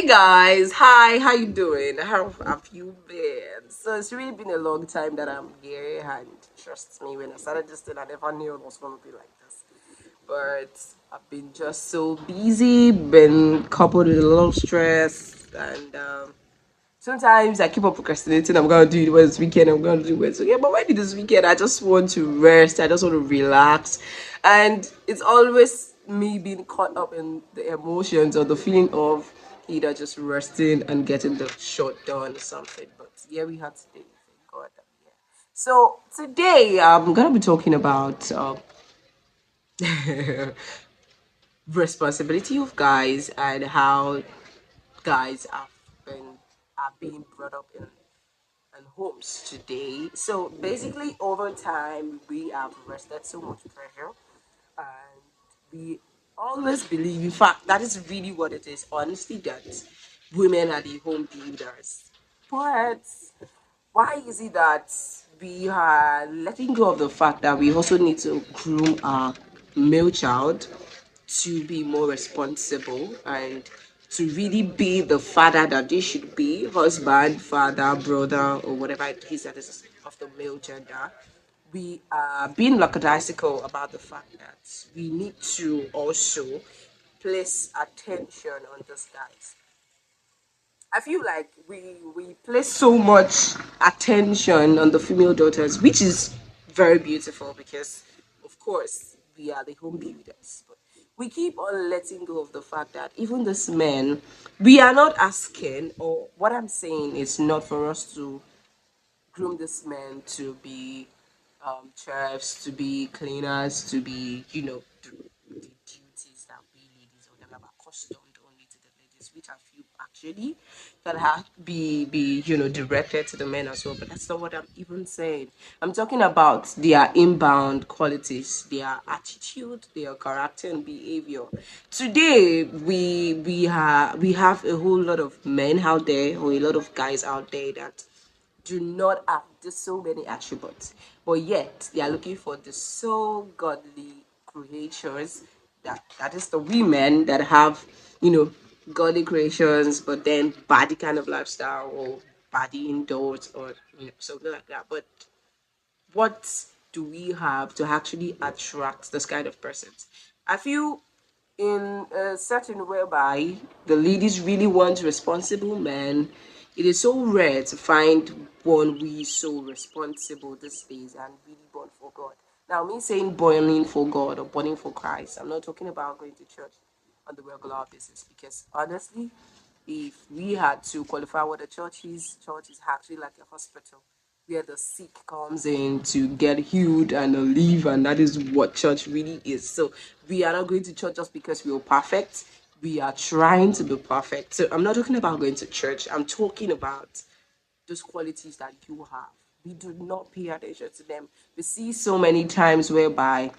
Guys, hi, how you doing? How have you been? So it's really been a long time that I'm here, and trust me, when I started this thing, I never knew it was gonna be like this. But I've been just so busy, been coupled with a lot of stress, and sometimes I keep on procrastinating. I'm gonna do it when it's weekend. I'm gonna do it when it's yeah. But when it is weekend, I just want to rest. I just want to relax, and it's always me being caught up in the emotions or the feeling of either just resting and getting the shot done or something. But yeah, we have today. Thank God. Yeah. So today I'm gonna be talking about responsibility of guys and how guys been are being brought up in and homes today. So basically, over time, we have rested so much pressure, and we always believe, in fact, that is really what it is. Honestly, that women are the home builders. But why is it that we are letting go of the fact that we also need to groom our male child to be more responsible and to really be the father that they should be, husband, father, brother, or whatever it is that is of the male gender? We are being lackadaisical about the fact that we need to also place attention on these guys. I feel like we place so much attention on the female daughters, which is very beautiful because, of course, we are the home builders. But we keep on letting go of the fact that even this men, we are not asking, or what I'm saying is not for us to groom this men to be chefs, to be cleaners, to be, the duties that we ladies or that are accustomed only to the ladies, which I feel actually that have be directed to the men as well. But that's not what I'm even saying. I'm talking about their inbound qualities, their attitude, their character and behavior. Today we have a whole lot of men out there or a lot of guys out there that do not have just so many attributes, but yet they are looking for the so godly creatures that is the women that have godly creations, but then body kind of lifestyle or body indoors or something like that. But what do we have to actually attract this kind of persons? I feel in a certain whereby the ladies really want responsible men. It is so rare to find one who is so responsible these days and really born for God. Now, me saying burning for God or burning for Christ, I'm not talking about going to church on the regular basis because honestly, if we had to qualify what a church is actually like a hospital where the sick comes in to get healed and live, and that is what church really is. So we are not going to church just because we are perfect. We are trying to be perfect. So I'm not talking about going to church. I'm talking about those qualities that you have. We do not pay attention to them. We see so many times whereby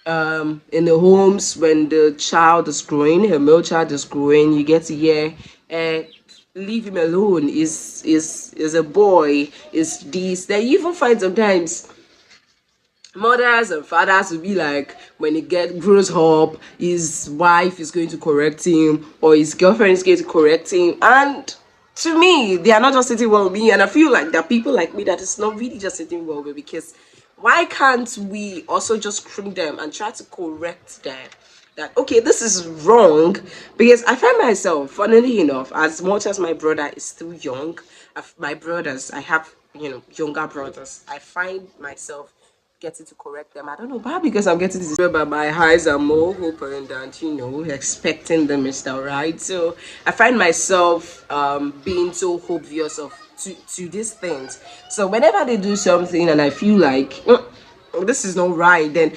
in the homes when the child is growing, a male child is growing, you get to hear, uh, leave him alone. Is a boy. Is this? Then you even find sometimes mothers and fathers will be like, when he grows up, his wife is going to correct him or his girlfriend is going to correct him, and to me they are not just sitting well with me, and I feel like there are people like me that is not really just sitting well with, because why can't we also just groom them and try to correct them that okay, this is wrong? Because I find myself, funnily enough, as much as my brother is still young, my brothers, I have younger brothers, I find myself getting to correct them. I don't know, but because I'm getting this but my eyes are more open than expecting them is that right. So I find myself being so obvious of to these things. So whenever they do something and I feel like this is not right, then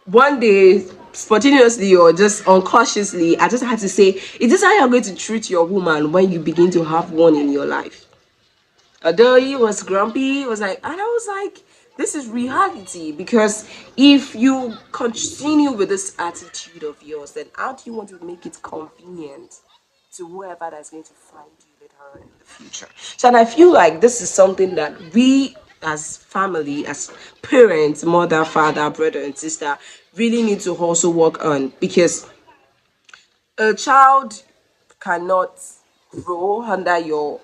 one day spontaneously or just unconsciously I just had to say, is this how you're going to treat your woman when you begin to have one in your life? Although he was grumpy, he was like, and I was like, this is reality. Because if you continue with this attitude of yours, then how do you want to make it convenient to whoever that's going to find you later on in the future? So, and I feel like this is something that we as family, as parents, mother, father, brother, and sister, really need to also work on, because a child cannot grow under your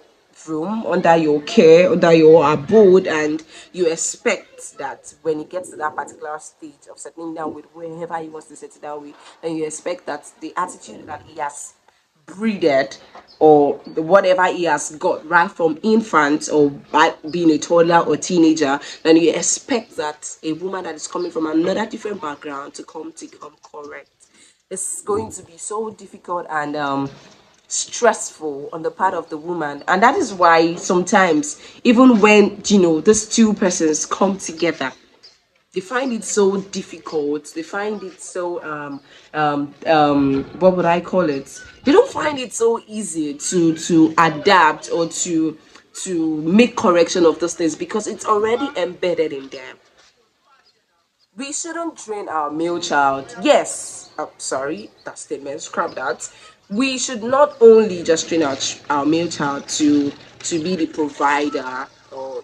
room, under your care, under your abode, and you expect that when he gets to that particular stage of settling down with wherever he wants to settle down with, then you expect that the attitude that he has breeded or whatever he has got right from infant or by being a toddler or teenager, then you expect that a woman that is coming from another different background to come correct. It's going to be so difficult and stressful on the part of the woman, and that is why sometimes even when these two persons come together, they find it so difficult. They find it so what would I call it? They don't find it so easy to adapt or to make correction of those things because it's already embedded in them. We shouldn't train our male child. Yes, sorry, that statement, scrap that. We should not only just train our male child to be the provider, or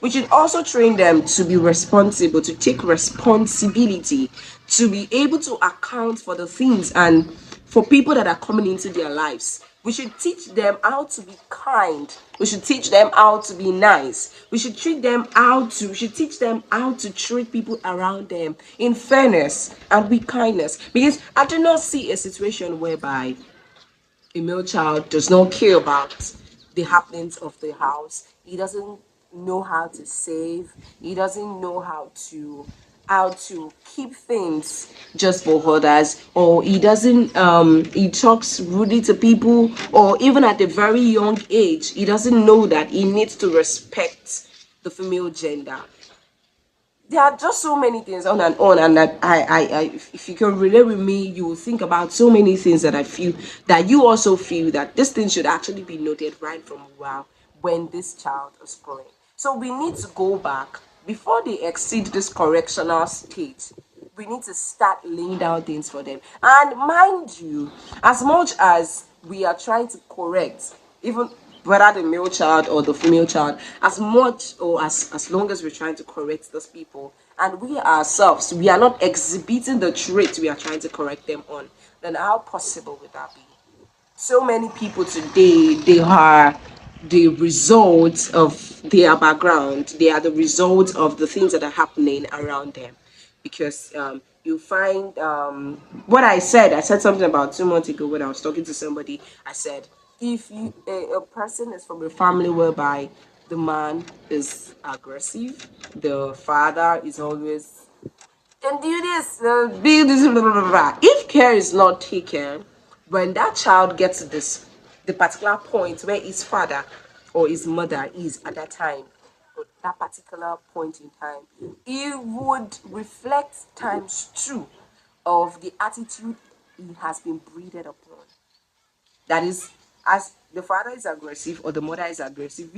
we should also train them to be responsible, to take responsibility, to be able to account for the things and for people that are coming into their lives. We should teach them how to be kind. We should teach them how to be nice. We should teach them how to treat people around them in fairness and with kindness. Because I do not see a situation whereby a male child does not care about the happenings of the house. He doesn't know how to save. He doesn't know how to keep things just for others, or he talks rudely to people, or even at a very young age he doesn't know that he needs to respect the female gender. There are just so many things on and on, and that if you can relate with me, you will think about so many things that I feel that you also feel that this thing should actually be noted right from a while when this child is growing. So we need to go back before they exceed this correctional stage. We need to start laying down things for them. And mind you, as much as we are trying to correct, even whether the male child or the female child, as much or as long as we're trying to correct those people, and we ourselves, we are not exhibiting the traits we are trying to correct them on, then how possible would that be? So many people today, they are the result of their background. They are the result of the things that are happening around them. Because you find what I said something about 2 months ago when I was talking to somebody. I said, if a person is from a family whereby the man is aggressive, the father is always, and do this, be this, blah, blah, blah, blah. If care is not taken, when that child gets to the particular point where his father or his mother is at that time, or that particular point in time, it would reflect times two of the attitude he has been breeded upon. That is, as the father is aggressive or the mother is aggressive,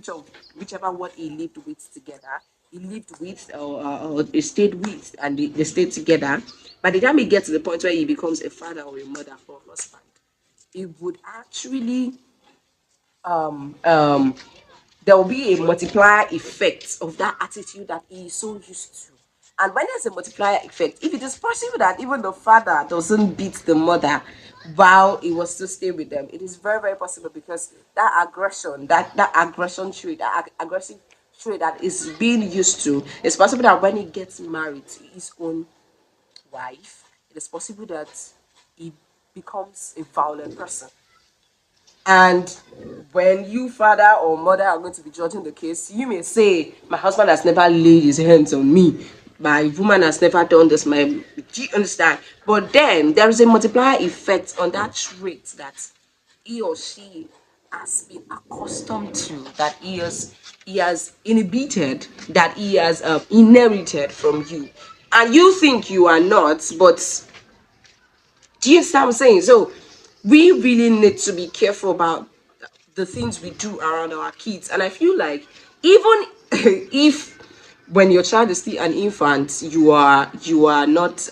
whichever one he lived with together, he lived with or they stayed with, and they stayed together. By the time he gets to the point where he becomes a father or a mother for a husband, it would actually there will be a multiplier effect of that attitude that he is so used to. And when there's a multiplier effect, if it is possible that even the father doesn't beat the mother while he was to stay with them, it is very, very possible, because that aggression, that aggression trait, aggressive trait that is being used to, it's possible that when he gets married to his own wife, it is possible that he becomes a violent person. And when you, father or mother, are going to be judging the case, you may say, "My husband has never laid his hands on me. My woman has never done this." Do you understand? But then there is a multiplier effect on that trait that he or she has been accustomed to, that he has inhibited, that he has inherited from you, and you think you are not, but do you understand what I'm saying? So we really need to be careful about the things we do around our kids. And I feel like even if when your child is still an infant, you are not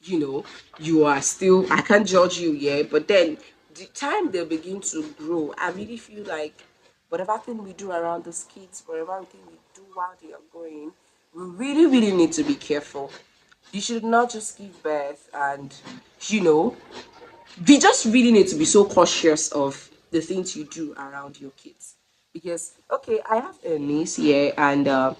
you know, you are still, I can't judge you yet, but then the time they begin to grow, I really feel like whatever thing we do around those kids, whatever thing we do while they are growing, we really, really need to be careful. You should not just give birth and, you know, we just really need to be so cautious of the things you do around your kids. Because okay, I have a niece here, and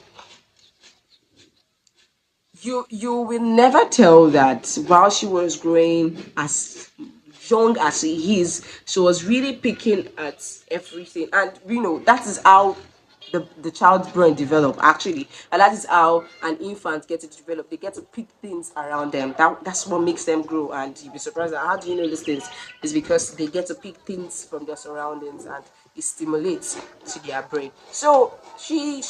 you will never tell that while she was growing as young as she is, she was really picking at everything. And that is how the child's brain develop actually, and that is how an infant gets to develop. They get to pick things around them. That's what makes them grow. And you'll be surprised at how do you know these things. It's because they get to pick things from their surroundings, and it stimulates to their brain. So she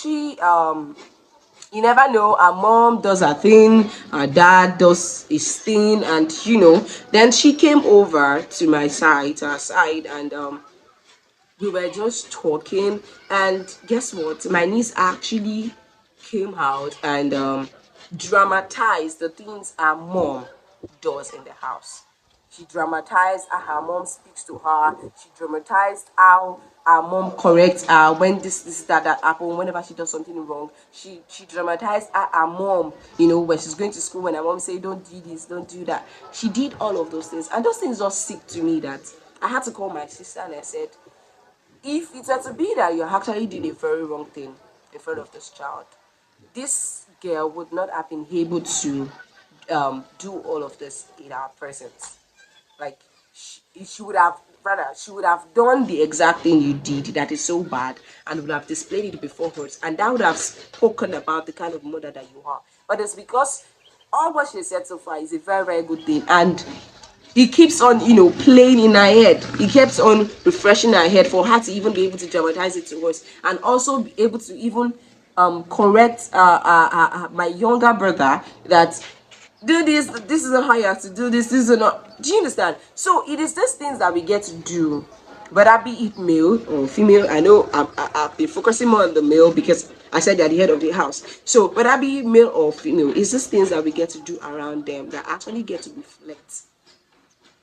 you never know, her mom does her thing, her dad does his thing, and then she came over to my side, to her side, and we were just talking. And guess what, my niece actually came out and dramatized the things her mom does in the house. She dramatized how her mom speaks to her. She dramatized how her mom corrects her when this that happen. Whenever she does something wrong, she dramatized how her mom, when she's going to school, when her mom say don't do this, don't do that. She did all of those things, and those things just stick to me that I had to call my sister, and I said, if it were to be that you actually did a very wrong thing in front of this child, this girl would not have been able to do all of this in our presence. Like she would have, rather, she would have done the exact thing you did that is so bad, and would have displayed it before us, and that would have spoken about the kind of mother that you are. But it's because all what she said so far is a very, very good thing, and it keeps on, playing in her head. It keeps on refreshing her head for her to even be able to dramatize it to us, and also be able to even correct my younger brother that do this. This isn't how you have to do this. This is not. Do you understand? So it is these things that we get to do, whether be it male or female. I know I've been focusing more on the male because I said they're the head of the house. So whether be male or female, it's just things that we get to do around them that actually get to reflect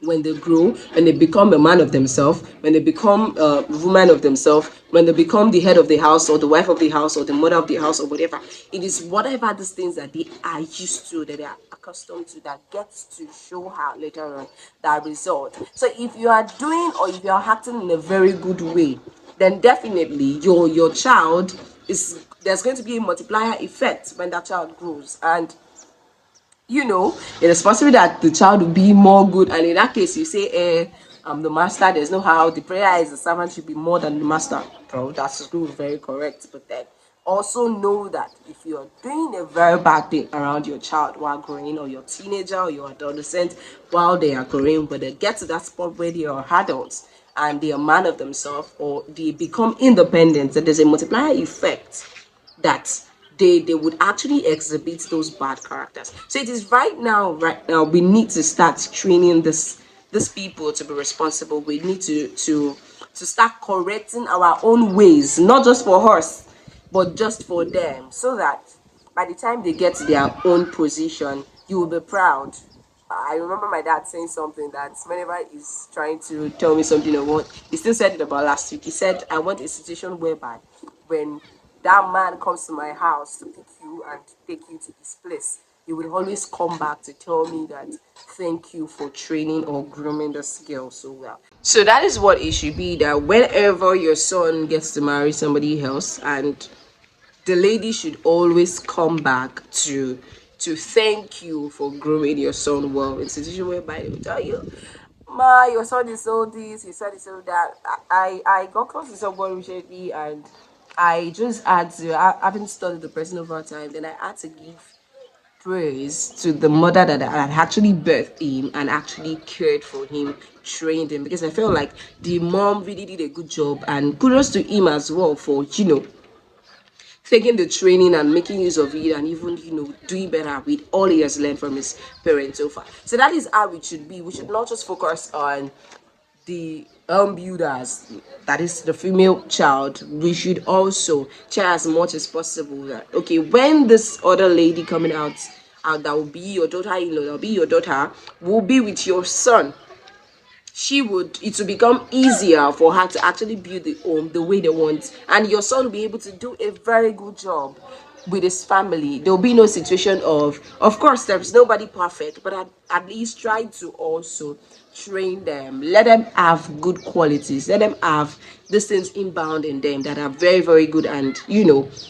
when they grow, when they become a man of themselves, when they become a woman of themselves, when they become the head of the house or the wife of the house or the mother of the house or whatever. It is whatever these things that they are used to, that they are accustomed to, that gets to show her later on that result. So if you are doing, or if you are acting in a very good way, then definitely your child is, there's going to be a multiplier effect when that child grows. And it is possible that the child will be more good, and in that case, you say, I'm the master. There's no how. The prayer is the servant should be more than the master. Bro, that's true, very correct. But then also know that if you're doing a very bad thing around your child while growing, or your teenager or your adolescent while they are growing, but they get to that spot where they are adults and they are man of themselves, or they become independent, that there's a multiplier effect that they would actually exhibit those bad characters. So it is right now we need to start training these people to be responsible. We need to start correcting our own ways, not just for us, but just for them, so that by the time they get to their own position, you will be proud. I remember my dad saying something that whenever he's trying to tell me something I want, he still said it about last week. He said, I want a situation whereby when that man comes to my house to pick you and take you to his place, he would always come back to tell me that thank you for training or grooming this girl so well. So that is what it should be, that whenever your son gets to marry somebody else, and the lady should always come back to thank you for growing your son well. It's a situation whereby they will tell you, Ma, your son is so this, your son is so that. I got close to someone recently, and I just had to, I haven't studied the person over time, then I had to give praise to the mother that had actually birthed him and actually cared for him, trained him, because I felt like the mom really did a good job, and kudos to him as well for taking the training and making use of it, and even doing better with all he has learned from his parents so far. So that is how it should be. We should not just focus on the builders, that is the female child. We should also try as much as possible that, okay, when this other lady coming out that will be your daughter-in-law, that will be your daughter, will be with your son, it will become easier for her to actually build the home the way they want, and your son will be able to do a very good job with his family. There'll be no situation of course, there's nobody perfect, but at least try to also train them, let them have good qualities, let them have these things inbound in them that are very, very good, and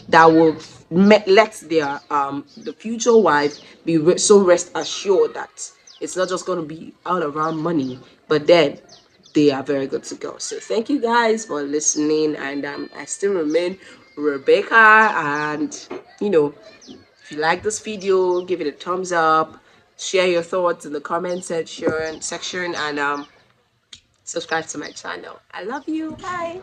that will let their the future wife be so rest assured that it's not just going to be all around money, but then they are very good to go. So thank you guys for listening, and I still remain Rebecca. And if you like this video, give it a thumbs up, share your thoughts in the comment section, and subscribe to my channel. I love you. Bye.